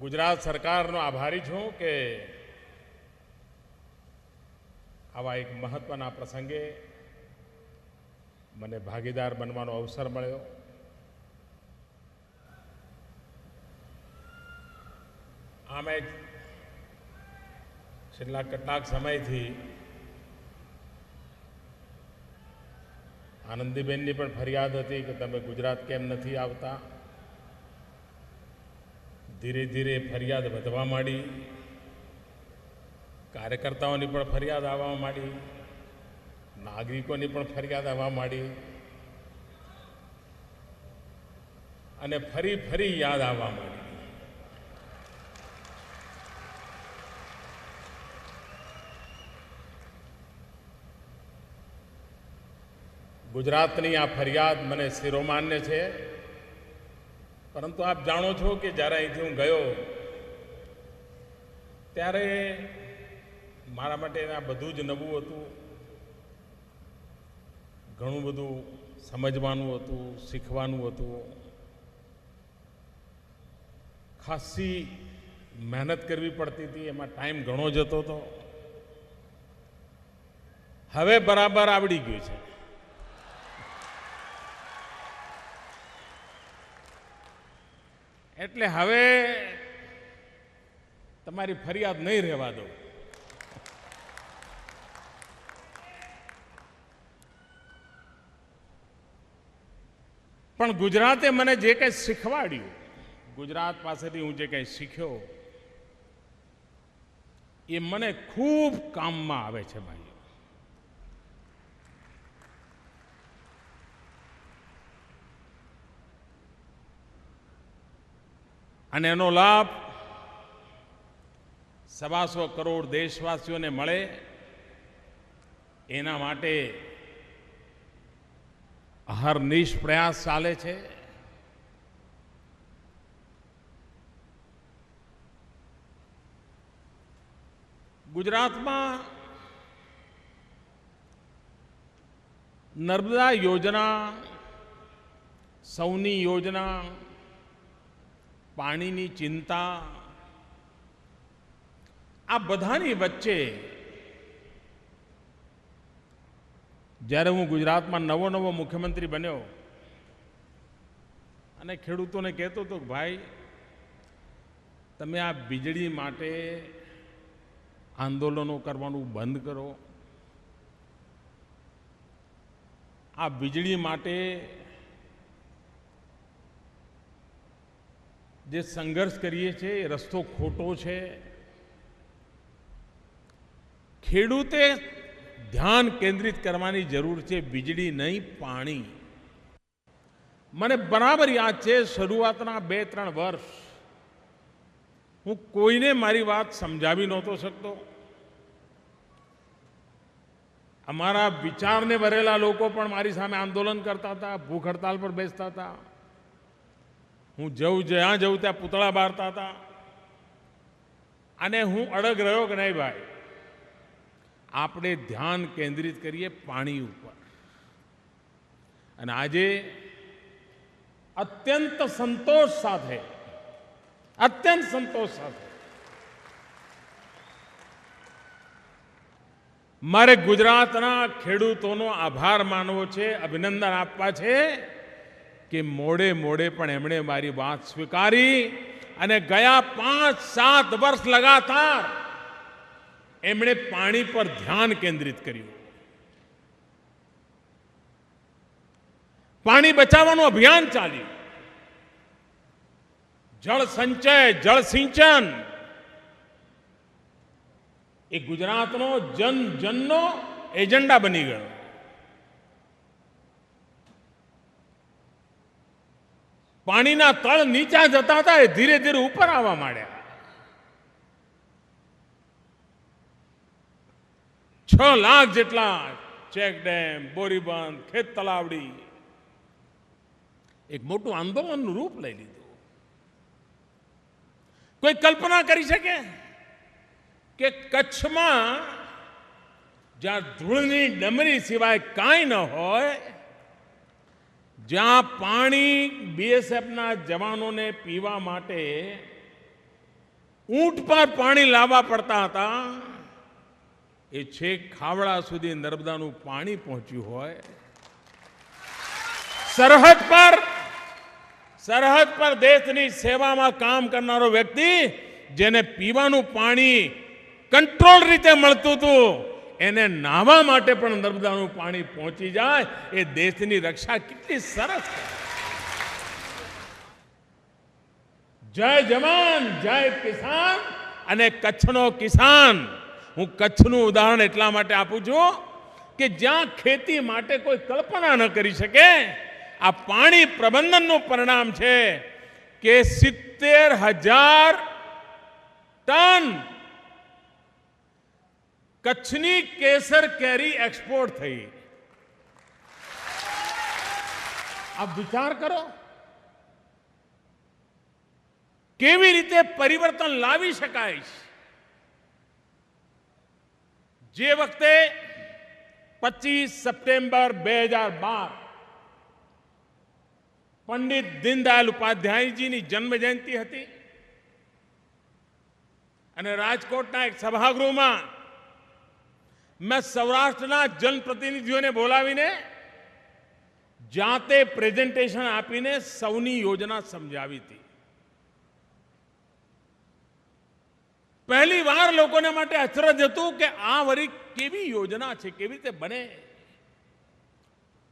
ગુજરાત સરકારનો આભારી છું કે આવા એક મહત્વના પ્રસંગે મને ભાગીદાર બનવાનો અવસર મળ્યો. આમે છેલ્લા કેટલાક સમયથી આનંદીબેનની પણ ફરિયાદ હતી કે તમે ગુજરાત કેમ નથી આવતા. ધીરે ધીરે ફરિયાદ વધવા માંડી, કાર્યકર્તાઓની પણ ફરિયાદ આવવા માંડી, નાગરિકોની પણ ફરિયાદ આવવા માંડી અને ફરી ફરી યાદ આવવા માંડી. ગુજરાતની આ ફરિયાદ મને શિરોમાન્ય છે, પરંતુ આપ જાણો છો કે જ્યારે અહીંથી હું ગયો ત્યારે મારા માટે આ બધું જ નવું હતું. ઘણું બધું સમજવાનું હતું, શીખવાનું હતું. ખાસી મહેનત કરવી પડતી હતી, એમાં ટાઈમ ઘણો જતો હતો. હવે બરાબર આવડી ગયું છે. એટલે હવે તમારી ફરિયાદ નહીં રહેવા દો. પણ ગુજરાતે મને જે કંઈ શીખવાડ્યું, ગુજરાત પાસેથી હું જે કંઈ શીખ્યો, એ મને ખૂબ કામમાં આવે છે ભાઈ. અને એનો લાભ 125 કરોડ દેશવાસીઓને મળે એના માટે અહર્નિશ પ્રયાસ ચાલે છે. ગુજરાતમાં નર્મદા યોજના, સૌની યોજના, પાણીની ચિંતા, આ બધાની વચ્ચે જ્યારે હું ગુજરાતમાં નવો મુખ્યમંત્રી બન્યો અને ખેડૂતોને કહેતો હતો કે ભાઈ તમે આ વીજળી માટે આંદોલનો કરવાનું બંધ કરો. આ વીજળી માટે જે સંઘર્ષ કરીએ છીએ એ રસ્તો ખોટો છે. ખેડૂતે ધ્યાન કેન્દ્રિત કરવાની જરૂર છે, વીજળી નહીં પાણી. મને બરાબર યાદ છે, શરૂઆતના 2-3 વર્ષ હું કોઈને મારી વાત સમજાવી નહોતો શકતો. અમારા વિચારને ભરેલા લોકો પણ મારી સામે આંદોલન કરતા હતા, ભૂખ હડતાલ પર બેસતા હતા. હું જ્યાં જઉં ત્યાં પૂતળા બારતા હતા. અને હું અડગ રહ્યો કે નહીં ભાઈ, આપણે ધ્યાન કેન્દ્રિત કરીએ પાણી ઉપર. અને આજે અત્યંત સંતોષ સાથે મારે ગુજરાતના ખેડૂતોનો આભાર માનવો છે, અભિનંદન આપવા છે કે મોડે પણ એમણે મારી વાત સ્વીકારી અને ગયા 5-7 વર્ષ લગાતાર એમણે પાણી પર ધ્યાન કેન્દ્રિત કર્યું. પાણી બચાવવાનું અભિયાન ચાલ્યું. જળ સંચય, જળ સિંચન એ ગુજરાતનો જનનો એજન્ડા બની ગયો. પાણીના તળ નીચા જતા હતા, એ ધીરે ધીરે ઉપર આવવા માંડ્યા. 6 લાખ જેટલા ચેક ડેમ, બોરીબંધ, ખેત તલાવડી એક મોટું આંદોલનનું રૂપ લઈ લીધું. કોઈ કલ્પના કરી શકે કે કચ્છમાં જ્યાં ધૂળની ડમરી સિવાય કાંઈ ન હોય, જ્યાં પાણી બીએસએફના જવાનોને પીવા માટે ઊંટ પર પાણી લાવવા પડતા હતા, એ છેક ખાવડા સુધી નર્મદાનું પાણી પહોંચ્યું હોય. સરહદ પર દેશની સેવામાં કામ કરનારો વ્યક્તિ, જેને પીવાનું પાણી કંટ્રોલ રીતે મળતું હતું, એને નાહવા માટે પણ નર્મદાનું પાણી પહોંચી જાય, એ દેશની રક્ષા કેટલી સરસ છે. જય જવાન જય કિસાન. અને કચ્છનો કિસાન, હું કચ્છનું ઉદાહરણ એટલા માટે આપું છું કે જ્યાં ખેતી માટે કોઈ કલ્પના ન કરી શકે, આ પાણી પ્રબંધનનું પરિણામ છે કે 70,000 ટન કચ્છની કેસર કેરી એક્સપોર્ટ થઈ. આપ વિચાર કરો કેવી રીતે પરિવર્તન લાવી શકાય. જે વખતે 25 સપ્ટેમ્બર 2012 પંડિત દીનદયાળ ઉપાધ્યાયજીની જન્મ જયંતિ હતી અને રાજકોટના એક સભાગૃહમાં મેં સૌરાષ્ટ્રના જનપ્રતિનિધિઓને બોલાવીને જાતે પ્રેઝન્ટેશન આપીને સૌની યોજના સમજાવી હતી. પહેલી વાર લોકોને માટે અચરજ હતું કે આ વળી કેવી યોજના છે, કેવી રીતે બને.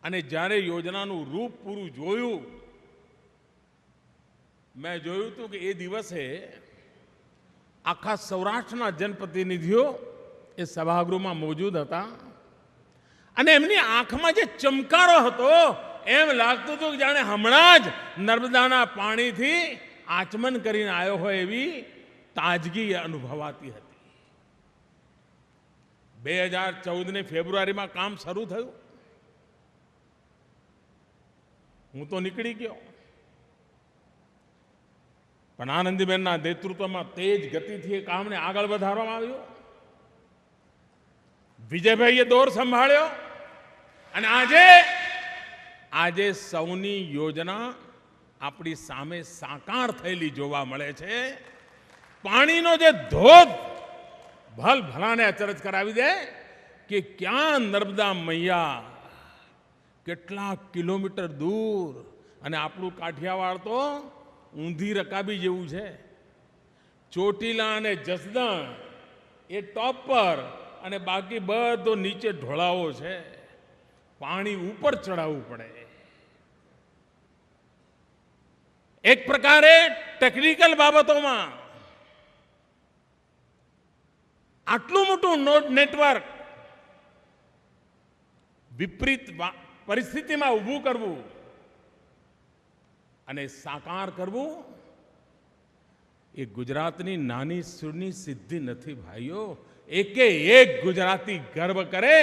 અને જ્યારે યોજનાનું રૂપ પૂરું જોયું, મેં જોયું હતું કે એ દિવસે આખા સૌરાષ્ટ્રના જનપ્રતિનિધિઓ એ સભાગૃહમાં મોજૂદ હતા અને એમની આંખમાં જે ચમકારો હતો, એમ લાગતું હતું કે જાણે હમણાં જ નર્મદાના પાણીથી આચમન કરીને આવ્યો હોય એવી તાજગી અનુભવાતી હતી. 2014ની ફેબ્રુઆરીમાં કામ શરૂ થયું. હું તો નીકળી ગયો, પણ આનંદીબેનના નેતૃત્વમાં તેજ ગતિથી એ કામને આગળ વધારવામાં આવ્યું. વિજયભાઈએ દોર સંભાળ્યો અને આજે સૌની યોજના આપણી સામે સાકાર થયેલી જોવા મળે છે. પાણીનો જે ધોધ ભલાને અચરજ કરાવી દે કે ક્યાં નર્મદા મૈયા કેટલા કિલોમીટર દૂર, અને આપણું કાઠિયાવાડ તો ઊંધી રકાબી જેવું છે. ચોટીલા અને જસદણ એ ટોપ પર અને બાકી બધો નીચે ઢોળાવો છે. પાણી ઉપર ચડાવવું પડે. એક પ્રકારે ટેકનિકલ બાબતોમાં આટલું મોટું નેટવર્ક વિપરીત પરિસ્થિતિમાં ઊભું કરવું અને સાકાર કરવું એ ગુજરાતની નાની સૂની સિદ્ધિ નથી ભાઈઓ. એકે એક ગુજરાતી ગર્વ કરે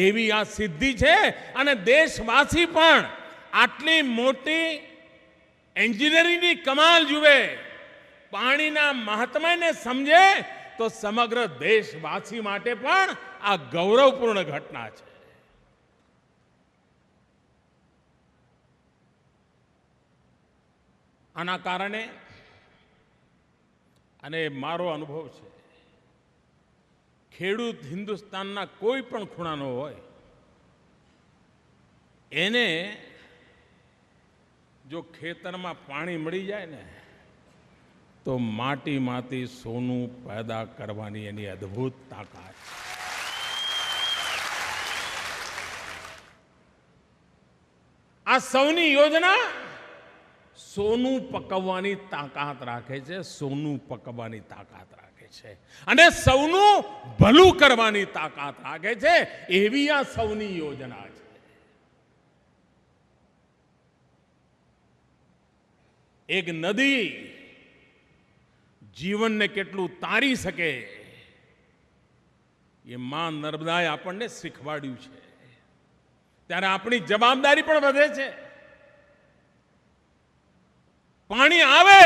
એવી આ સિદ્ધિ છે. અને દેશવાસી પણ આટલી મોટી એન્જિનિયરિંગની કમાલ જુએ, પાણીના મહાત્મ્યને સમજે, તો સમગ્ર દેશવાસી માટે પણ આ ગૌરવપૂર્ણ ઘટના છે. આના કારણે, અને મારો અનુભવ છે, ખેડૂત હિન્દુસ્તાનના કોઈ પણ ખૂણાનો હોય, એને જો ખેતરમાં પાણી મળી જાય ને તો માટીમાંથી સોનું પેદા કરવાની એની અદ્ભુત તાકાત છે. આ સૌની યોજના સોનું પકવવાની તાકાત રાખે છે, સોનું પકવવાની તાકાત રાખે છે અને સૌનું ભલું કરવાની તાકાત રાખે છે. એવી આ સૌની યોજના છે. એક નદી જીવનને કેટલું તારી શકે એ માં નર્મદાએ આપણને શીખવાડ્યું છે. ત્યારે આપણી જવાબદારી પણ વધે છે. પાણી આવે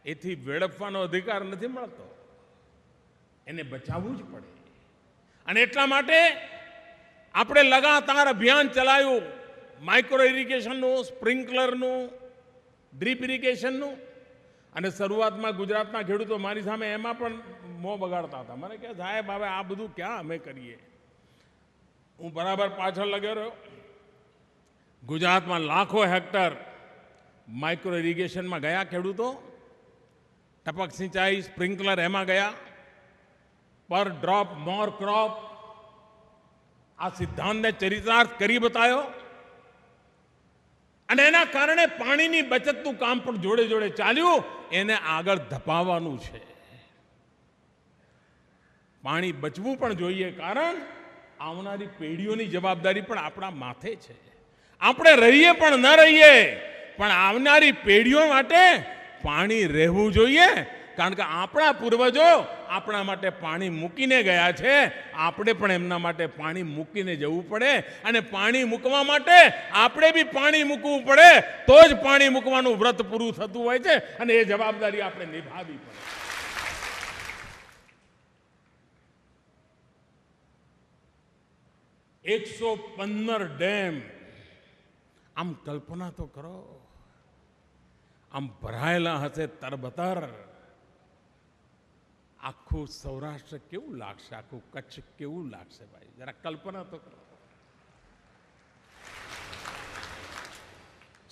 એથી વેડફવાનો અધિકાર નથી મળતો, એને બચાવવું જ પડે. અને એટલા માટે આપણે લગાતાર અભિયાન ચલાવ્યું, માઇક્રો ઇરિગેશનનું, સ્પ્રિંકલરનું, ડ્રીપ ઇરિગેશનનું. અને શરૂઆતમાં ગુજરાતના ખેડૂતો મારી સામે એમાં પણ મોં બગાડતા હતા. મને કહે સાહેબ હવે આ બધું ક્યાં અમે કરીએ. હું બરાબર પાછળ લગ્યો રહ્યો. ગુજરાતમાં લાખો હેક્ટર માઇક્રો ઇરિગેશનમાં ગયા ખેડૂતો, ટપક સિંચાઈ, સ્પ્રિંકલર એમાં ગયા, પર ડ્રોપ મોર ક્રોપ, આ સિદ્ધાંતને ચરિતાર્થ કરી બતાવ્યો. અને એના કારણે પાણીની બચતનું કામ પણ જોડે જોડે ચાલ્યું. એને આગળ ધપાવવાનું છે. પાણી બચવું પણ જોઈએ, કારણ આવનારી પેઢીઓની જવાબદારી પણ આપણા માથે છે. આપણે રહીએ પણ ન રહીએ, પણ આવનારી પેઢીઓ માટે પાણી રહેવું જોઈએ, કારણ કે આપણા પૂર્વજો આપણા માટે પાણી મૂકીને ગયા છે. આપણે પણ એમના માટે પાણી મૂકીને જવું પડે. અને પાણી મૂકવા માટે આપણે બી પાણી મૂકવું પડે, તો જ પાણી મૂકવાનું વ્રત પૂરું થતું હોય છે. અને એ જવાબદારી આપણે નિભાવવી પડે. 115 ડેમ, આમ કલ્પના તો કરો, આમ ભરાયેલા હશે તરબતર. આખું સૌરાષ્ટ્ર કેવું લાગશે, આખું કચ્છ કેવું લાગશે ભાઈ, જરા કલ્પના તો કરો.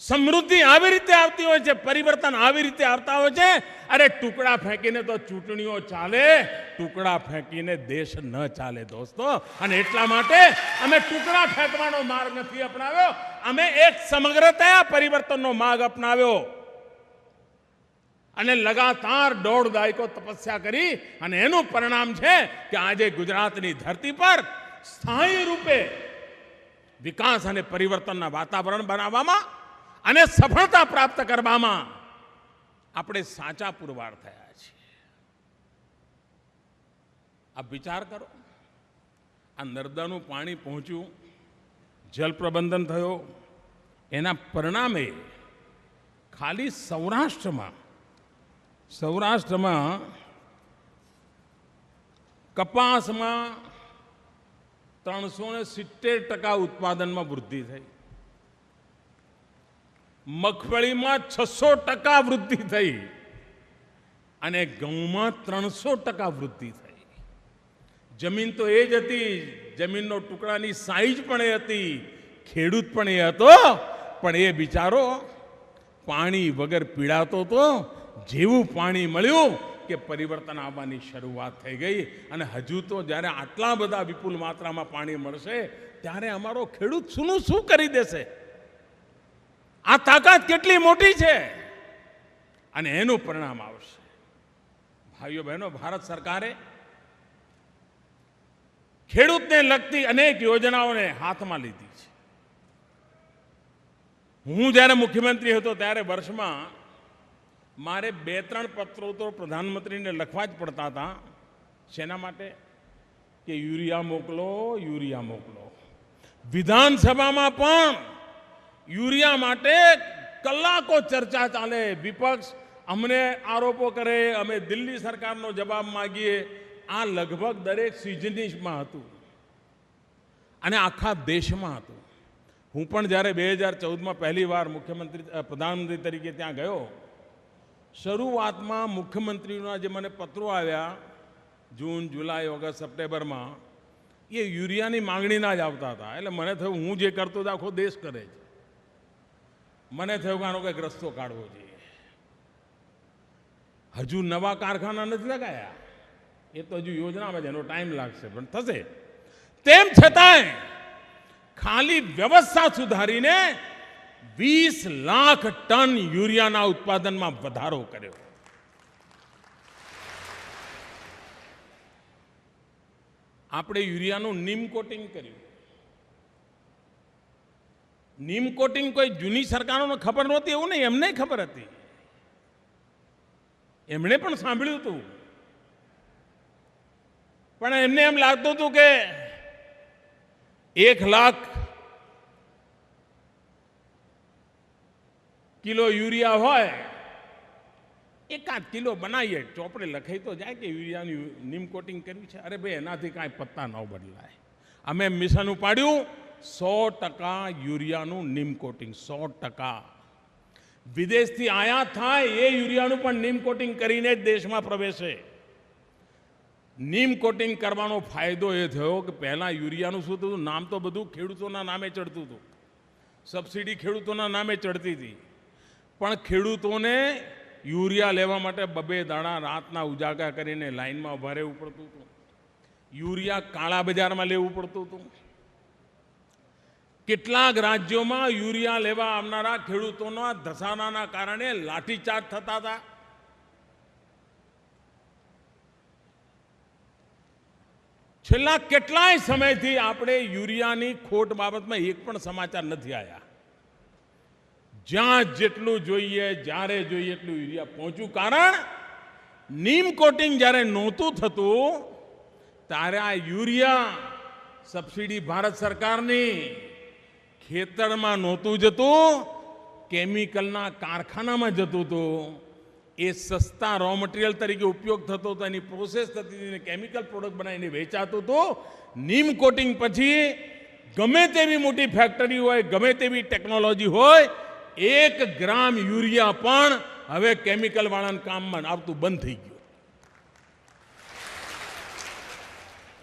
સમૃદ્ધિ આવી રીતે આવતી હોય છે, પરિવર્તન આવી રીતે આવતા હોય છે. અરે ટુકડા ફેંકીને તો ચૂંટણીઓ ચાલે, ટુકડા ફેંકીને દેશ ન ચાલે દોસ્તો. અને એટલા માટે અમે ટુકડા ફેંકવાનો માર્ગ નથી અપનાવ્યો, અમે એક સમગ્રતા પરિવર્તનનો માર્ગ અપનાવ્યો. અને લગાતાર 1.5 દાયકો તપસ્યા કરી, અને એનું પરિણામ છે કે આજે ગુજરાતની ધરતી પર સ્થાયી રૂપે વિકાસ અને પરિવર્તનના વાતાવરણ બનાવવામાં અને સફળતા પ્રાપ્ત કરવામાં આપણે સાચા પુરવાર થયા છીએ. આપ વિચાર કરો, આ નર્મદાનું પાણી પહોંચ્યું, જલ પ્રબંધન થયો, એના પરિણામે ખાલી સૌરાષ્ટ્રમાં કપાસમાં 370% ઉત્પાદનમાં વૃદ્ધિ થઈ, મગફળીમાં 600% વૃદ્ધિ થઈ, અને ઘઉંમાં 300% વૃદ્ધિ થઈ. જમીન તો એ જ હતી, જમીનનો ટુકડાની સાઈઝ પણ એ હતી, ખેડૂત પણ એ હતો, પણ એ બિચારો પાણી વગર પીડાતો હતો. જેવું પાણી મળ્યું કે પરિવર્તન આવવાની શરૂઆત થઈ ગઈ. અને હજુ તો જ્યારે આટલા બધા વિપુલ માત્રામાં પાણી મળશે, ત્યારે અમારો ખેડૂત શું કરી દેશે. આ તાકાત કેટલી મોટી છે, અને એનું પરિણામ આવશે. ભાઈઓ બહેનો, ભારત સરકારે ખેડૂતને લગતી અનેક યોજનાઓને હાથમાં લીધી છે. હું જ્યારે મુખ્યમંત્રી હતો ત્યારે વર્ષમાં મારે 2-3 પત્રો તો પ્રધાનમંત્રીને લખવા જ પડતા હતા. શેના માટે? કે યુરિયા મોકલો, યુરિયા મોકલો. વિધાનસભામાં પણ યુરિયા માટે કલાકો ચર્ચા ચાલે. વિપક્ષ અમને આરોપો કરે, અમે દિલ્હી સરકારનો જવાબ માંગીએ. આ લગભગ દરેક સિઝનીમાં હતું અને આખા દેશમાં હતું. હું પણ જ્યારે 2014માં પહેલી વાર પ્રધાનમંત્રી તરીકે ત્યાં ગયો, શરૂઆતમાં મુખ્યમંત્રીના જે મને પત્રો આવ્યા જૂન, જુલાઈ, ઓગસ્ટ, સપ્ટેમ્બરમાં, એ યુરિયાની માંગણીના જ આવતા હતા. એટલે મને થયું હું જે કરતો હતો આખો દેશ કરે છે. મને થયું કે આનો કંઈક રસ્તો કાઢવો જોઈએ. હજુ નવા કારખાના નથી લગાયા, એ તો હજુ યોજનામાં છે, એનો ટાઈમ લાગશે, પણ થશે. તેમ છતાંય ખાલી વ્યવસ્થા સુધારીને 20 લાખ ટન યુરિયાના ઉત્પાદનમાં વધારો કર્યો. આપણે યુરિયાનું નીમ કોટિંગ કર્યું. નીમ કોટિંગ કોઈ જૂની સરકારોને ખબર નહોતી એવું નહીં, એમને ખબર હતી, એમણે પણ સાંભળ્યું હતું. પણ એમને એમ લાગતું હતું કે 1 લાખ કિલો યુરિયા હોય, 1 કિલો બનાવીએ, ચોપડે લખાઈ તો જાય કે યુરિયાનું નીમ કોટિંગ કર્યું છે. અરે ભાઈ, એનાથી કાંઈ પત્તા ન બદલાય. અમે મિશન ઉપાડ્યું, 100% યુરિયાનું નીમ કોટિંગ, 100%. વિદેશથી આયાત થાય એ યુરિયાનું પણ નીમ કોટિંગ કરીને જ દેશમાં પ્રવેશે. નીમ કોટિંગ કરવાનો ફાયદો એ થયો કે પહેલાં યુરિયાનું શું થતું, નામ તો બધું ખેડૂતોના નામે ચડતું હતું, સબસિડી ખેડૂતોના નામે ચડતી હતી, પણ ખેડૂતોને યુરિયા લેવા માટે 2 દાડા રાતના ઉજાગરા કરીને લાઈનમાં ઊભા રહેવું પડતું હતું. યુરિયા કાળા બજારમાં લેવું પડતું હતું. કેટલાક રાજ્યોમાં યુરિયા લેવા આવનારા ખેડૂતોના ધસારાના કારણે લાઠીચાર્જ થતા હતા. છેલ્લા કેટલાય સમયથી આપણે યુરિયાની ખોટ બાબતમાં એક પણ સમાચાર નથી આવ્યા. જ્યાં જેટલું જોઈએ, જ્યારે જોઈએ એટલું યુરિયા પહોંચ્યું. કારણ નીમ કોટિંગ જ્યારે નહોતું થતું ત્યારે આ યુરિયા સબસિડી ભારત સરકારની ખેતરમાં નહોતું જતું, કેમિકલના કારખાનામાં જતું હતું. એ સસ્તા રો મટીરિયલ તરીકે ઉપયોગ થતો હતો, એની પ્રોસેસ થતી હતી, કેમિકલ પ્રોડક્ટ બનાવીને વેચાતું હતું. નીમ કોટિંગ પછી ગમે તેવી મોટી ફેક્ટરી હોય, ગમે તેવી ટેકનોલોજી હોય, 1 ગ્રામ યુરિયા પણ હવે કેમિકલ વાળાના કામમાં આવતું બંધ થઈ ગયું.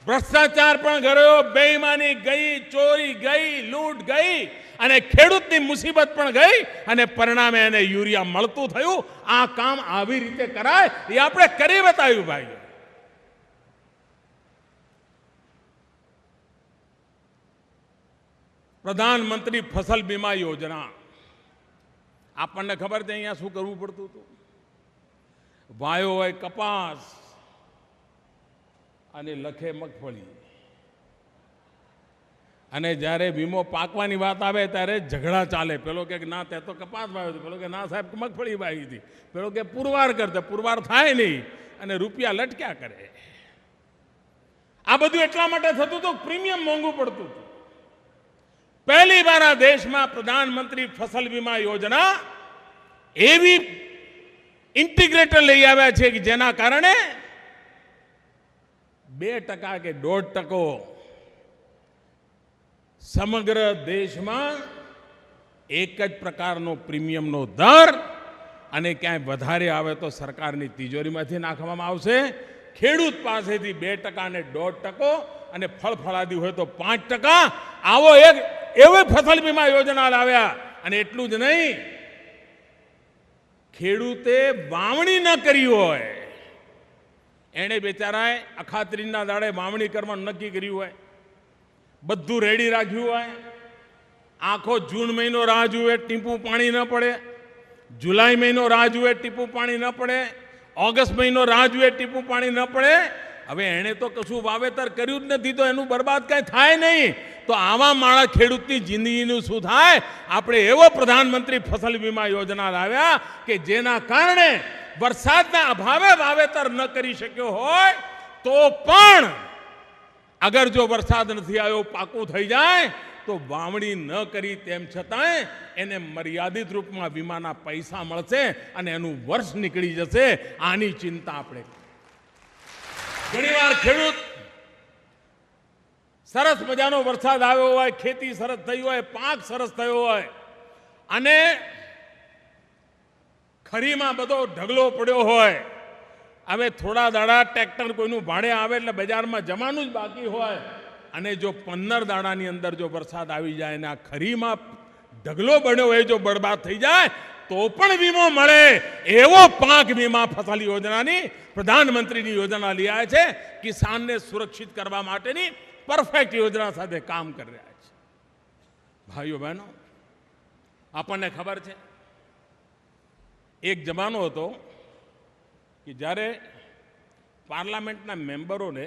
ભ્રષ્ટાચાર પણ ગયો, બેઈમાની ગઈ, ચોરી ગઈ, લૂંટ ગઈ અને ખેડૂતની મુસીબત પણ ગઈ અને પરિણામે એને યુરિયા મળતું થયું. આ કામ આવી રીતે કરાય એ આપણે કરી બતાવ્યું ભાઈ. પ્રધાનમંત્રી ફસલ બીમા યોજના, આપણને ખબર છે અહીંયા શું કરવું પડતું હતું. વાયો હોય કપાસ અને લખે મગફળી, અને જ્યારે વીમો પાકવાની વાત આવે ત્યારે ઝઘડા ચાલે. પેલો કે ના તે તો કપાસ વાવ્યો હતો, પેલો કે ના સાહેબ મગફળી વાવી હતી, પેલો કે પુરવાર કરતે, પુરવાર થાય નહીં અને રૂપિયા લટક્યા કરે. આ બધું એટલા માટે થતું હતું, પ્રીમિયમ મોંઘું પડતું હતું. પહેલી વાર આ દેશમાં પ્રધાનમંત્રી ફસલ વીમા યોજના એવી ઇન્ટિગ્રેટર લઈ આવ્યા છે કે જેના કારણે 2% કે 1.5% સમગ્ર દેશમાં એક જ પ્રકારનો પ્રીમિયમનો દર, અને ક્યાંય વધારે આવે તો સરકારની તિજોરીમાંથી નાખવામાં આવશે. ખેડૂત પાસેથી 2% અને 1.5%, અને ફળફળાદી હોય તો 5%. આવો એક એવી ફસલ વીમા યોજના લાવ્યા. અને એટલું જ નહીં, ખેડૂતે વાવણી ન કરી હોય, એણે બિચારાએ અખાત્રીજના દાડે વાવણી કરવાનું નક્કી કર્યું હોય, બધું રેડી રાખ્યું હોય, આખો જૂન મહિનો રાહ જુએ, ટીપું પાણી ન પડે, જુલાઈ મહિનો રાહ જુએ, ટીપું પાણી ન પડે, ઓગસ્ટ મહિનો રાહ જુએ, ટીપું પાણી ન પડે. હવે એણે તો કશું વાવેતર કર્યું જ નથી, તો એનું બરબાદ કાંઈ થાય નહીં. તો આવા માણસ ખેડૂતની જિંદગીનું શું થાય? આપણે એવો પ્રધાનમંત્રી ફસલ વીમા યોજના લાવ્યા કે જેના કારણે વરસાદના અભાવે વાવેતર ન કરી શક્યો હોય તો પણ અગર જો વરસાદ નથી આવ્યો, પાકું થઈ જાય, તો વાવણી ન કરી તેમ છતાંય એને મર્યાદિત રૂપમાં વીમાના પૈસા મળશે અને એનું વર્ષ નીકળી જશે. આની ચિંતા આપણે. ઘણીવાર ખેડૂત સરસ મજાનો વરસાદ આવ્યો હોય, ખેતી સરસ થઈ હોય, પાક સરસ થયો હોય, અને ખરીમાં બધો ઢગલો પડ્યો હોય, હવે થોડા દાડા ટ્રેક્ટર કોઈનું ભાડે આવે એટલે બજારમાં જવાનું જ બાકી હોય, અને જો 15 દાડાની અંદર જો વરસાદ આવી જાય અને આ ખરીમાં ઢગલો બન્યો હોય જો બરબાદ થઈ જાય તો પણ વીમો મળે. એવો પાક વીમા ફસલ યોજનાની પ્રધાનમંત્રીની યોજના લઈ આવ્યા છે. કિસાનને સુરક્ષિત કરવા માટેની પરફેક્ટ યોજના સાથે કામ કરી રહ્યા છે. ભાઈઓ બહેનો, આપણને ખબર છે એક જમાનો હતો કે જ્યારે પાર્લામેન્ટના મેમ્બરોને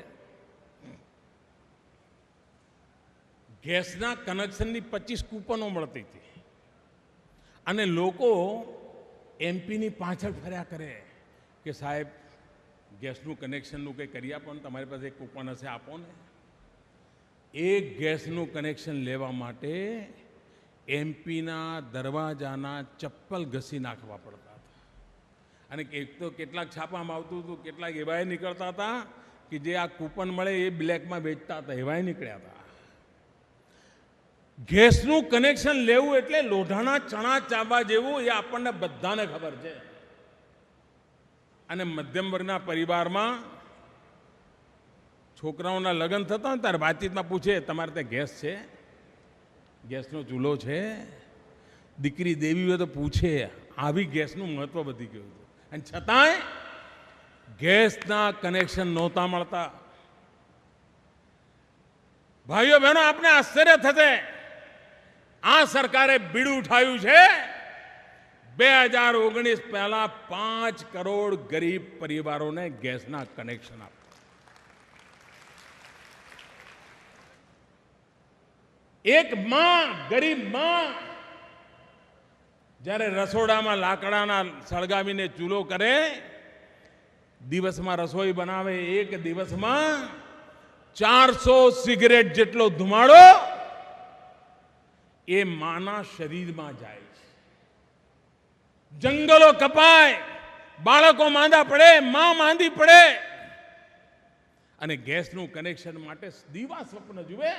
ગેસના કનેક્શનની 25 કૂપનો મળતી હતી, અને લોકો એમપીની પાછળ ફર્યા કરે કે સાહેબ ગેસનું કનેક્શનનું કંઈ કરી આપો ને, તમારી પાસે એક કૂપન હશે આપો ને. એક ગેસનું કનેક્શન લેવા માટે એમપીના દરવાજાના ચપ્પલ ઘસી નાખવા પડતા હતા, અને એક તો કેટલાક છાપામાં આવતું હતું, કેટલાક એવાય નીકળતા હતા કે જે આ કૂપન મળે એ બ્લેકમાં વેચતા હતા, એવાય નીકળ્યા હતા. ગેસનું કનેક્શન લેવું એટલે લોઢાના ચણા ચાવવા જેવું એ આપણને બધાને ખબર છે. અને મધ્યમ વર્ગના પરિવારમાં છોકરાઓના લગ્ન થતા હોય ત્યારે વાતચીતમાં પૂછે, તમારે ત્યાં ગેસ છે, ગેસનો ચૂલો છે? દીકરી દેવી હોય તો પૂછે. આવી ગેસનું મહત્વ વધી ગયું હતું. અને છતાંય ગેસના કનેક્શન નહોતા મળતા. ભાઈઓ બહેનો, આપને આશ્ચર્ય થશે, આ સરકારે બીડું ઉઠાવ્યું છે. 2019 પહેલા 5 કરોડ ગરીબ પરિવારોને ગેસના કનેક્શન આપ્યા. એક માં, ગરીબ માં, જ્યારે રસોડામાં લાકડાના સળગાવીને ચૂલો કરે, દિવસમાં રસોઈ બનાવે, એક દિવસમાં 400 સિગરેટ જેટલો ધુમાડો એ માના શરીરમાં જાય છે. જંગલો કપાય, બાળકો માંદા પડે, માં માંદી પડે, અને ગેસનું કનેક્શન માટે દીવા સ્વપ્ન જુએ.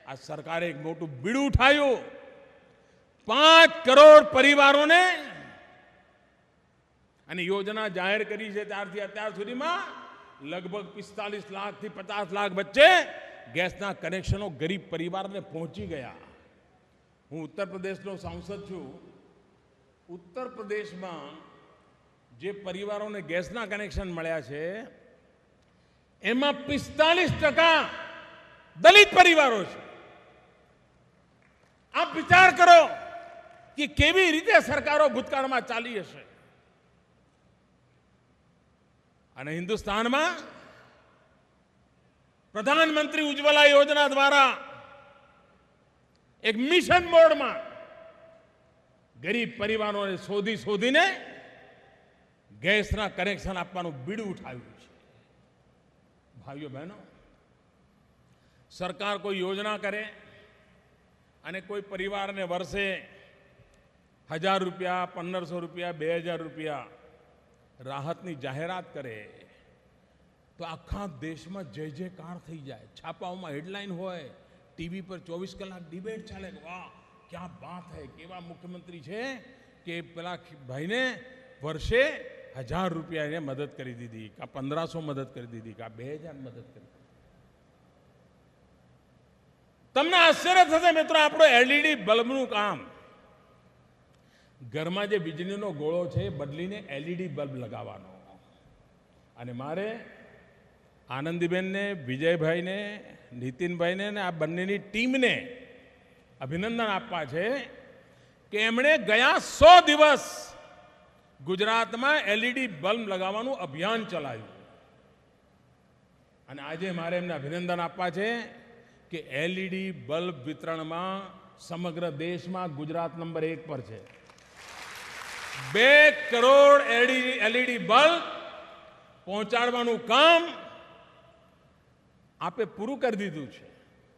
આ સરકારે એક મોટું બીડું ઉઠાવ્યું. 5 કરોડ પરિવારોને, અને યોજના જાહેર કરી છે ત્યારથી અત્યાર સુધીમાં લગભગ 45 લાખથી 50 લાખ વચ્ચે ગેસના કનેક્શનો ગરીબ પરિવારને પહોંચી ગયા. હું ઉત્તર પ્રદેશનો સાંસદ છું. ઉત્તર પ્રદેશમાં જે પરિવારોને ગેસના કનેક્શન મળ્યા છે એમાં 45% દલિત પરિવારો છે. આપ વિચાર કરો કે કેવી રીતે સરકારો ભૂતકાળમાં ચાલી હશે. અને હિન્દુસ્તાનમાં પ્રધાનમંત્રી ઉજ્જવલા યોજના દ્વારા એક મિશન મોડમાં ગરીબ પરિવારોને શોધીને ગેસના કનેક્શન આપવાનું બીડું ઉઠાવ્યું છે. ભાઈઓ બહેનો, સરકાર કોઈ યોજના કરે અને કોઈ પરિવારને વર્ષે 1000 રૂપિયા, 1500 રૂપિયા, 2000 રૂપિયા રાહતની જાહેરાત કરે તો આખા દેશમાં જય જયકાર થઈ જાય. છાપાઓમાં હેડલાઇન હોય, ટીવી પર 24 કલાક ડિબેટ ચાલે. વાહ, ક્યાં બાત હૈ, કેવા મુખ્યમંત્રી છે કે પેલા ભાઈને વર્ષે 1000 રૂપિયા મદદ કરી દીધી, કા 1500 મદદ કરી દીધી, કા 2000 મદદ કરી દીધી. તમને આશ્ચર્ય થશે મિત્રો, આપણો એલઈડી બલ્બનું કામ, ઘરમાં જે વીજળીનો ગોળો છે બદલીને એલઈડી બલ્બ લગાવવાનો. અને મારે આનંદીબેનને, વિજયભાઈને, નીતિનભાઈને અને આ બંનેની ટીમને અભિનંદન આપવા છે કે એમણે ગયા 100 દિવસ ગુજરાતમાં એલઈડી બલ્બ લગાવવાનું અભિયાન ચલાવ્યું. અને આજે મારે એમને અભિનંદન આપવા છે કે એલઈડી બલ્બ વિતરણમાં સમગ્ર દેશમાં ગુજરાત નંબર 1 પર છે. 2 કરોડ એલઈડી બલ્બ પહોંચાડવાનું કામ આપે પૂરું કરી દીધું છે.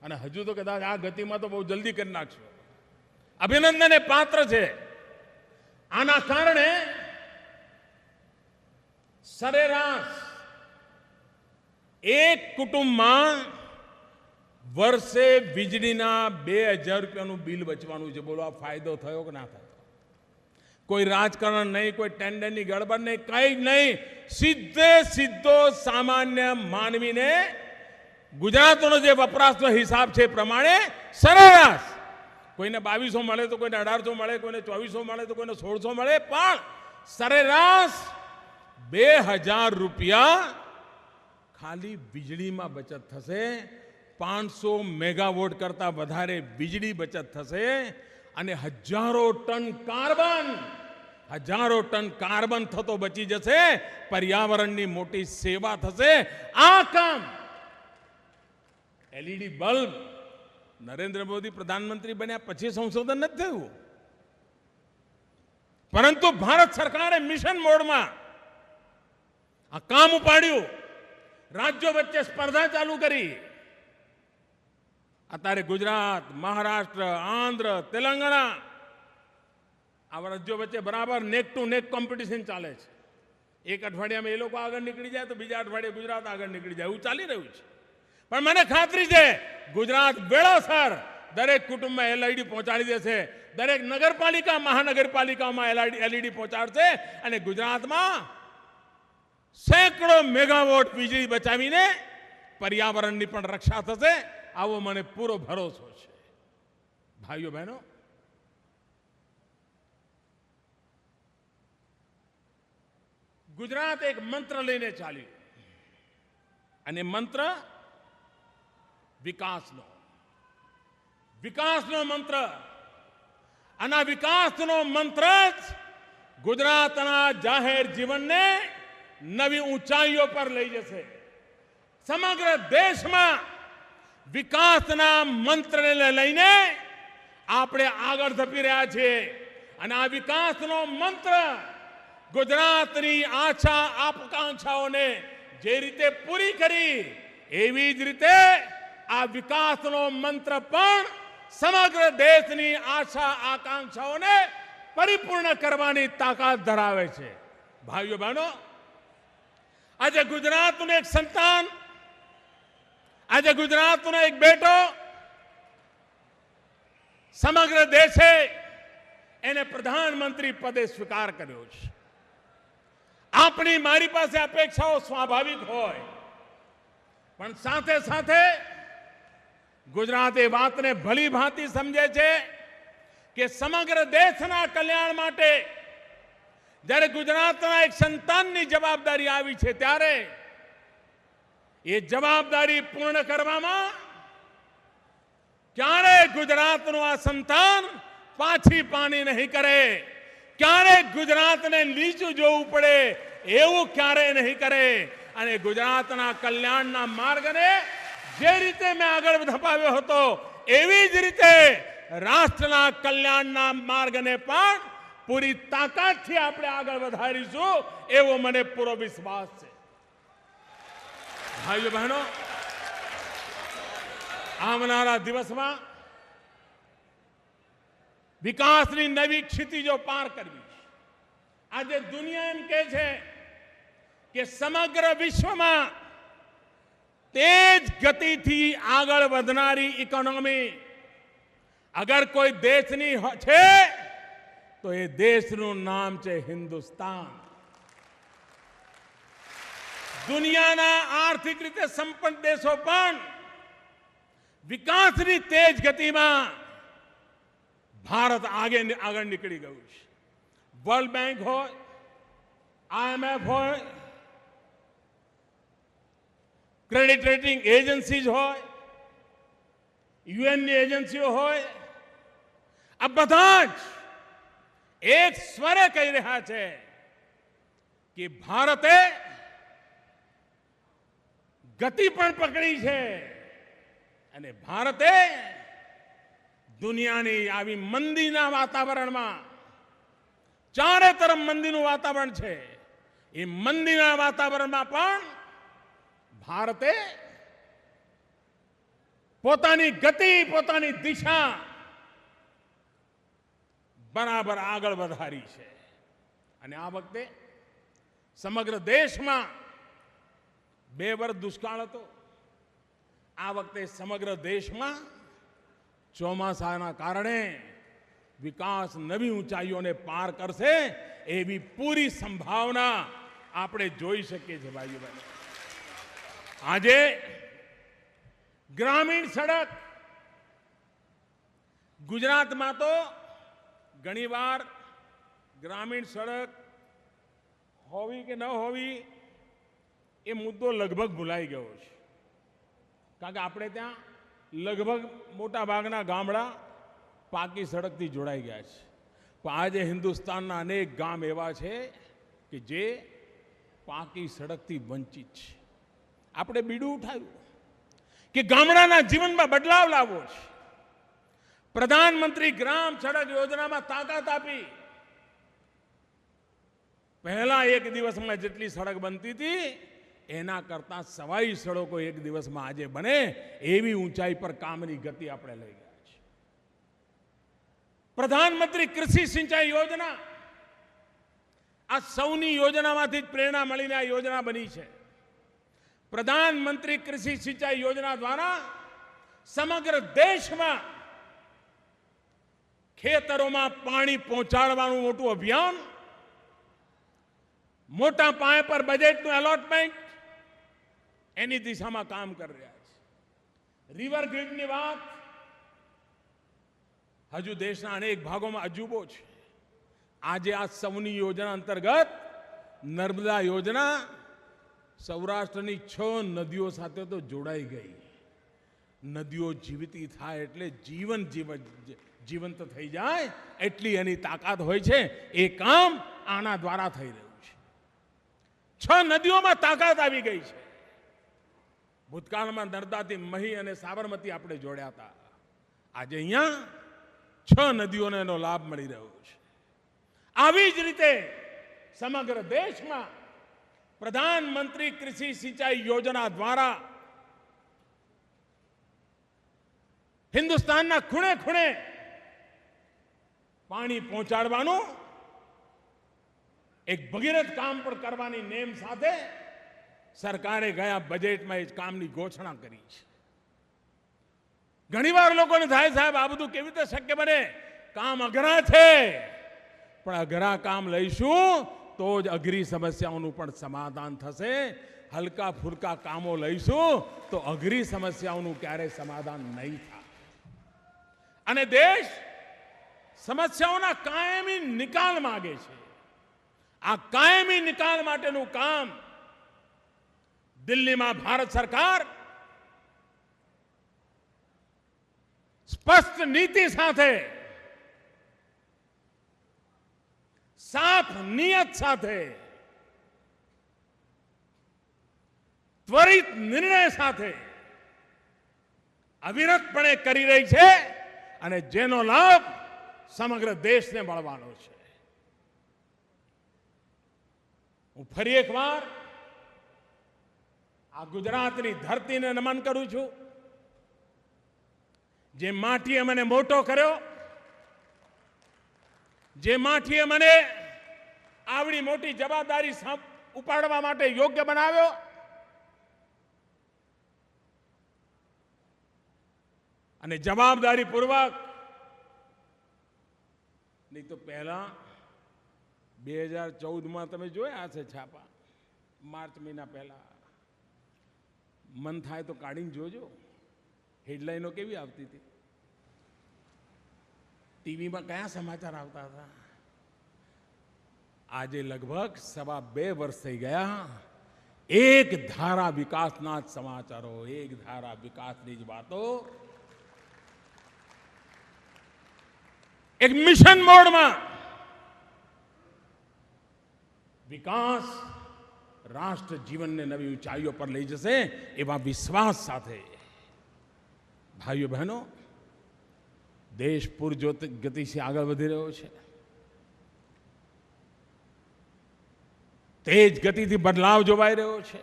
અને હજુ તો કદાચ આ ગતિમાં તો બહુ જલ્દી કરી નાખશો. અભિનંદનને પાત્ર છે. આના કારણે સરેરાશ એક કુટુંબમાં વર્ષે વીજળીના 2000 રૂપિયાનું બિલ બચવાનું છે. બોલો, આ ફાયદો થયો કે ના થયો? કોઈ રાજકારણ નહીં, કોઈ ટેન્ડરની ગડબડ નહીં, કંઈ નહીં. સીધો સામાન્ય માનવીને ગુજરાતનો જે વપરાશનો હિસાબ છે પ્રમાણે સરેરાશ કોઈને 2200 મળે તો કોઈને 1800 મળે, કોઈને 2400 મળે તો કોઈને 1600 મળે, પણ સરેરાશ 2000 રૂપિયા ખાલી વીજળીમાં બચત થશે. 500 મેગાવોટ કરતા વધારે વીજળી બચત થશે. અને હજારો ટન કાર્બન થતો બચી જશે. પર્યાવરણની મોટી સેવા થશે. આ કામ એલઈડી બલ્બ નરેન્દ્ર મોદી પ્રધાનમંત્રી બન્યા પછી સંશોધન નથી થયું, પરંતુ ભારત સરકારે મિશન મોડમાં આ કામ ઉપાડ્યું. રાજ્યો વચ્ચે સ્પર્ધા ચાલુ કરી. અત્યારે ગુજરાત, મહારાષ્ટ્ર, આંધ્ર, તેલંગાણા આ રાજ્યો વચ્ચે બરાબર નેક ટુ નેક કોમ્પિટિશન ચાલે છે. એક અઠવાડિયામાં એ લોકો આગળ નીકળી જાય તો બીજા અઠવાડિયે ગુજરાત આગળ નીકળી જાય, એવું ચાલી રહ્યું છે. પણ મને ખાતરી છે ગુજરાત વેળાસર દરેક કુટુંબમાં એલઈડી પહોંચાડી દેશે, દરેક નગરપાલિકા મહાનગરપાલિકામાં એલઈડી પહોંચાડશે અને ગુજરાતમાં સેંકડો મેગાવોટ વીજળી બચાવીને પર્યાવરણની પણ રક્ષા થશે, આવો મને પૂરો ભરોસો છે. ભાઈઓ બહેનો, ગુજરાત એક મંત્ર લઈને ચાલ્યું અને મંત્ર વિકાસનો મંત્ર. અને વિકાસનો મંત્ર જ ગુજરાતના જાહેર જીવનને નવી ઊંચાઈઓ પર લઈ જશે. સમગ્ર દેશમાં વિકાસના મંત્રને લઈને આપણે આગળ ધપી રહ્યા છીએ અને આ વિકાસનો મંત્ર ગુજરાતની આશા આકાંક્ષાઓને જે રીતે પૂરી કરી એવી જ રીતે આ વિકાસનો મંત્ર પણ સમગ્ર દેશની આશા આકાંક્ષાઓને પરિપૂર્ણ કરવાની તાકાત ધરાવે છે. ભાઈઓ બહેનો, આજે ગુજરાતનું એક સંતાન, આજે ગુજરાતનો એક બેટો સમગ્ર દેશે એને પ્રધાનમંત્રી પદે સ્વીકાર કર્યો છે. આપણી મારી પાસે અપેક્ષાઓ સ્વાભાવિક હોય, પણ સાથે સાથે ગુજરાત એ વાતને ભલી ભાંતિ સમજે છે કે સમગ્ર દેશના કલ્યાણ માટે જ્યારે ગુજરાતના એક સંતાનની જવાબદારી આવી છે ત્યારે એ જવાબદારી પૂર્ણ કરવામાં ક્યારેય ગુજરાતનું આ સંતાન પાછી પાની નહીં કરે, ક્યારેય ગુજરાતને નીચું જોવું પડે એવું ક્યારેય નહીં કરે અને ગુજરાતના કલ્યાણના માર્ગને જે રીતે મેં આગળ ધપાવ્યો હતો એવી જ રીતે રાષ્ટ્રના કલ્યાણના માર્ગને પણ પૂરી તાકાતથી આપણે આગળ વધારીશું એવો મને પૂરો વિશ્વાસ છે. ભાઈઓ બહેનો, આવનારા દિવસમાં વિકાસની નવી ક્ષિતિજો પાર કરવી. આજે દુનિયા એમ કહે છે કે સમગ્ર વિશ્વમાં તેજ ગતિથી આગળ વધનારી ઇકોનોમી અગર કોઈ દેશની છે તો એ દેશનું નામ છે હિન્દુસ્તાન. દુનિયાના આર્થિક રીતે સંપન્ન દેશો પણ વિકાસની તેજ ગતિમાં ભારત આગળ નીકળી ગયું છે. વર્લ્ડ બેંક હોય, IMF હોય, ક્રેડિટ રેટિંગ એજન્સીઝ હોય, યુએનની એજન્સીઓ હોય, આ બધા જ એક સ્વરે કહી રહ્યા છે કે ભારતે ગતિ પણ પકડી છે અને ભારતે દુનિયાની આવી મંદીના વાતાવરણમાં, ચારે તરફ મંદીનું વાતાવરણ છે, એ મંદીના વાતાવરણમાં પણ ભારતે પોતાની ગતિ, પોતાની દિશા બરાબર આગળ વધારી છે. અને આ વખતે સમગ્ર દેશમાં 2 વર્ષ દુષ્કાળ હતો. આ વખતે સમગ્ર દેશમાં ચોમાસાના કારણે વિકાસ નવી ઊંચાઈઓને પાર કરશે એવી પૂરી સંભાવના આપણે જોઈ શકીએ છીએ. ભાઈઓ બહેનો, આજે ગ્રામીણ સડક ગુજરાતમાં તો ઘણીવાર ગ્રામીણ સડક હોવી કે ન હોવી એ મુદ્દો લગભગ ભૂલાઈ ગયો છે. કારણ કે આપણે ત્યાં લગભગ મોટા ભાગના ગામડા પાકી સડકથી જોડાઈ ગયા છે. પણ આજે હિન્દુસ્તાનના અનેક ગામ એવા છે કે જે પાકી સડકથી વંચિત છે. આપણે બીડું ઉઠાવ્યું કે ગામડાના જીવનમાં બદલાવ લાવવો છે. પ્રધાનમંત્રી ગ્રામ સડક યોજનામાં તાકાત આપી. પહેલા એક દિવસમાં જેટલી સડક બનતી હતી એના કરતા સવાઈ સડકો એક દિવસમાં આજે બને એવી ઊંચાઈ પર કામની ગતિ આપણે લઈ ગયા છે. પ્રધાનમંત્રી કૃષિ સિંચાઈ યોજના, આ સૌની યોજનામાંથી જ પ્રેરણા મળીને આ યોજના બની છે. પ્રધાનમંત્રી કૃષિ સિંચાઈ યોજના દ્વારા સમગ્ર દેશમાં ખેતરોમાં પાણી પહોંચાડવાનું મોટું અભિયાન, મોટા પાયે પર બજેટનું એલોટમેન્ટ, એની દિશામાં કામ કરી રહ્યા છે. રિવર ગ્રીડની વાત હજુ દેશના અનેક ભાગોમાં અજુબો છે. આજે આ સૌની યોજના અંતર્ગત નર્મદા યોજના સૌરાષ્ટ્રની 6 નદીઓ સાથે તો જોડાઈ ગઈ. નદીઓ જીવતી થાય એટલે જીવંત થઈ જાય એટલી એની તાકાત હોય છે. એ કામ આના દ્વારા થઈ રહ્યું છે. 6 નદીઓમાં તાકાત આવી ગઈ છે. ભૂતકાળમાં નર્મદાથી મહી અને સાબરમતી આપણે જોડ્યા હતા. આજે અહીંયા 6 નદીઓને એનો લાભ મળી રહ્યો છે. આવી જ રીતે સમગ્ર દેશમાં પ્રધાનમંત્રી કૃષિ સિંચાઈ યોજના દ્વારા હિન્દુસ્તાનના ખૂણે ખૂણે પાણી પહોંચાડવાનું એક ભગીરથ કામ પણ કરવાની નેમ સાથે સરકારે ગયા બજેટમાં એ કામની ઘોષણા કરી છે. ઘણીવાર લોકોને થાય, સાહેબ આ બધું કેવી રીતે શક્ય બને? કામ અઘરા છે, પણ અઘરા કામ લઈશું તો જ અઘરી સમસ્યાઓનું પણ સમાધાન થશે. હલકા ફુલકા કામો લઈશું તો અઘરી સમસ્યાઓનું ક્યારેય સમાધાન નહીં થાય. અને દેશ સમસ્યાઓના કાયમી નિકાલ માંગે છે. આ કાયમી નિકાલ માટેનું કામ દિલ્હીમાં ભારત સરકાર સ્પષ્ટ નીતિ સાથે, સાફ નિયત સાથે, ત્વરિત નિર્ણય સાથે અવિરતપણે કરી રહી છે અને જેનો લાભ સમગ્ર દેશને મળવાનો છે. હું ફરી એકવાર આ ગુજરાતની ધરતીને નમન કરું છું. જે માટીએ મને મોટો કર્યો, જે માટીએ મને આવડી મોટી જવાબદારી ઉપાડવા માટે યોગ્ય બનાવ્યો, અને જવાબદારી પૂર્વક નહીં તો પહેલા 2014માં તમે જોયા હશે છાપા, માર્ચ મહિના પહેલા. મન થાય તો કાઢીને જોજો, હેડલાઈનો કેવી આવતી હતી, ટીવીમાં કયા સમાચાર આવતા હતા. આજે લગભગ 2.25 વર્ષ થઈ ગયા. એક ધારા વિકાસના જ સમાચારો, એક ધારા વિકાસની જ વાતો, એક મિશન મોડમાં વિકાસ રાષ્ટ્ર જીવનને નવી ઊંચાઈઓ પર લઈ જશે એવા વિશ્વાસ સાથે ભાઈઓ બહેનો, દેશ પૂરજોત ગતિથી આગળ વધી રહ્યો છે. તેજ ગતિથી બદલાવ જોવાઈ રહ્યો છે.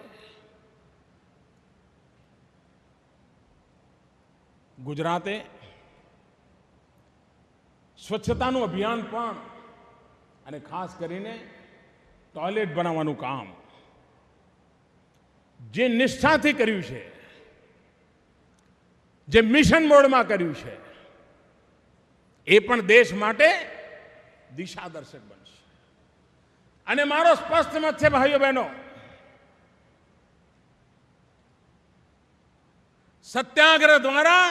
ગુજરાતે સ્વચ્છતાનું અભિયાન પણ અને ખાસ કરીને ટોયલેટ બનાવવાનું કામ જે નિષ્ઠાથી કર્યું છે, જે મિશન મોડમાં કર્યું છે, એ પણ દેશ માટે દિશા દર્શક બનશે. અને મારો સ્પષ્ટ મત છે ભાઈઓ બહેનો, સત્યાગ્રહ દ્વારા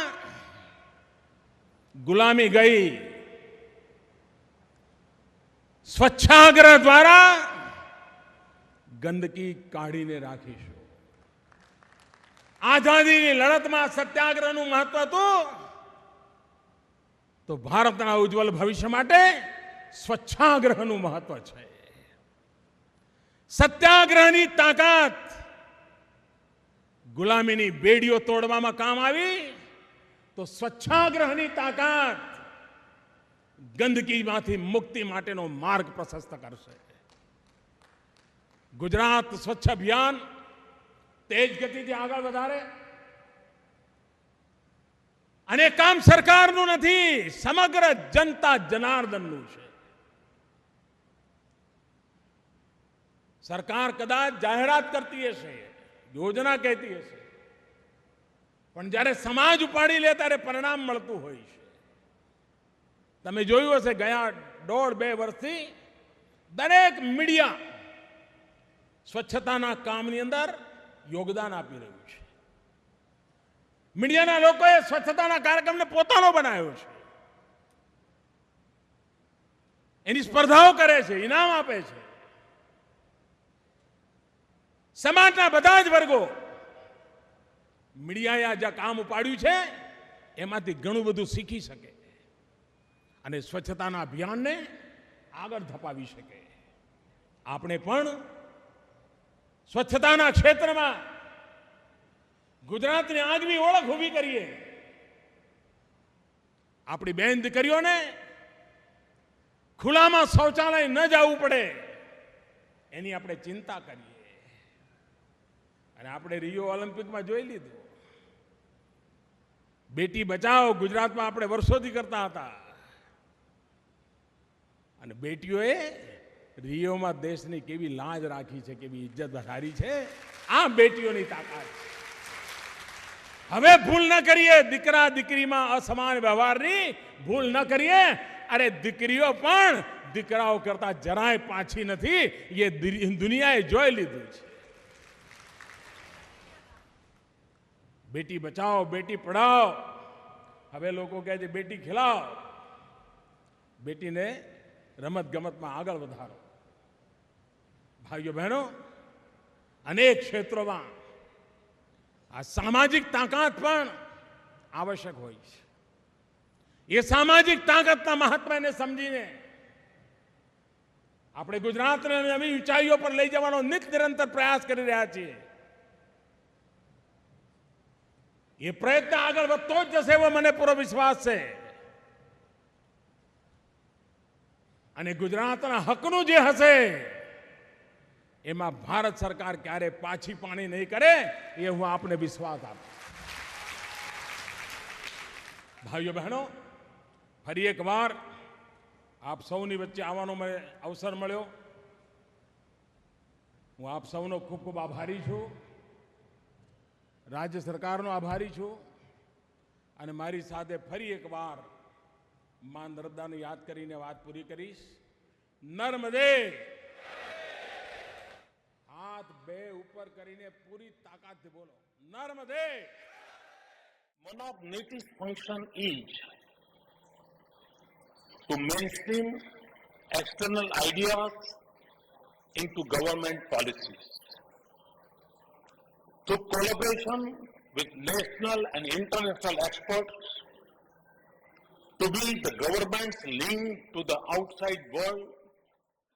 ગુલામી ગઈ, સ્વચ્છાગ્રહ દ્વારા ગંદકી કાઢીને રાખીશું. આઝાદીની લડતમાં સત્યાગ્રહનું મહત્વ હતું, તો ભારતના ઉજ્જવળ ભવિષ્ય માટે સ્વચ્છાગ્રહનું મહત્વ છે. સત્યાગ્રહની તાકાત ગુલામીની બેડીઓ તોડવામાં કામ આવી, તો સ્વચ્છાગ્રહની તાકાત ગંદકીમાંથી મુક્તિ માટેનો માર્ગ પ્રશસ્ત કરશે. ગુજરાત સ્વચ્છ અભિયાન તેજ ગતિથી આગળ વધારે, અને કામ સરકારનું નથી, સમગ્ર જનતા જનાર્દનનું છે. સરકાર કદાચ જાહેરાત કરતી હશે, યોજના કહેતી હશે, પણ જ્યારે સમાજ ઉપાડી લે ત્યારે પરિણામ મળતું હોય છે. તમે જોયું હશે ગયા 1.5-2 વર્ષથી દરેક મીડિયા સ્વચ્છતાના કામની અંદર યોગદાન આપી રહ્યું છે. મીડિયાના લોકોએ સ્વચ્છતાના કાર્યક્રમને પોતાનો બનાવ્યો છે. એની સ્પર્ધાઓ કરે છે, ઇનામ આપે છે. સમાજના બધા જ વર્ગો મીડિયાએ આ જે કામ ઉપાડ્યું છે એમાંથી ઘણું બધું શીખી શકે અને સ્વચ્છતાના અભિયાનને આગળ ધપાવી શકે. આપણે પણ સ્વચ્છતાના ક્ષેત્રમાં ગુજરાતની આગવી ઓળખ ઊભી કરીએ. આપણી બેન દીકરીઓને ખુલ્લામાં શૌચાલય ન જવું પડે એની આપણે ચિંતા કરીએ. અને આપણે રિયો ઓલિમ્પિકમાં જોઈ લીધું. બેટી બચાવો ગુજરાતમાં આપણે વર્ષોથી કરતા હતા અને બેટીઓએ રિયોમાં દેશની કેવી લાજ રાખી છે, કેવી ઇજ્જત વધારી છે. આ બેટીઓની તાકાત છે. હવે ભૂલ ન કરીએ, દીકરા દીકરીમાં અસમાન વ્યવહારની ભૂલ ન કરીએ. અરે દીકરીઓ પણ દીકરાઓ કરતા જરાય પાછી નથી. એ દુનિયાએ જોઈ લીધું છે. બેટી બચાવો, બેટી પઢાઓ. હવે લોકો કહે છે બેટી ખિલાઓ. બેટીને રમત ગમતમાં આગળ વધારો. ભાઈઓ બહેનો, અનેક ક્ષેત્રોમાં આ સામાજિક તાકાત પણ આવશ્યક હોય છે. એ સામાજિક તાકાતના મહત્વને સમજીને આપણે ગુજરાતને નવી ઊંચાઈઓ પર લઈ જવાનો નિરંતર પ્રયાસ કરી રહ્યા છીએ. એ પ્રયત્ન આગળ વધતો જ જશે એવો મને પૂરો વિશ્વાસ છે. અને ગુજરાતના હકનું જે હશે એમાં ભારત સરકાર ક્યારે પાછી પાણી નહીં કરે એ હું આપને વિશ્વાસ આપું. ભાઈઓ બહેનો, ફરી એકવાર આપ સૌની વચ્ચે આવવાનો મને અવસર મળ્યો. હું આપ સૌનો ખૂબ ખૂબ આભારી છું. રાજ્ય સરકારનો આભારી છું. અને મારી સાથે ફરી એકવાર માં નર્મદાને યાદ કરીને વાત પૂરી કરીશ. નર્મદે. હાથ બે ઉપર કરીને પૂરી તાકાતથી બોલો, નર્મદે. One of NITI's function is to mainstream external ideas into government policies. Through collaboration with national and international experts, to be the government's link to the outside world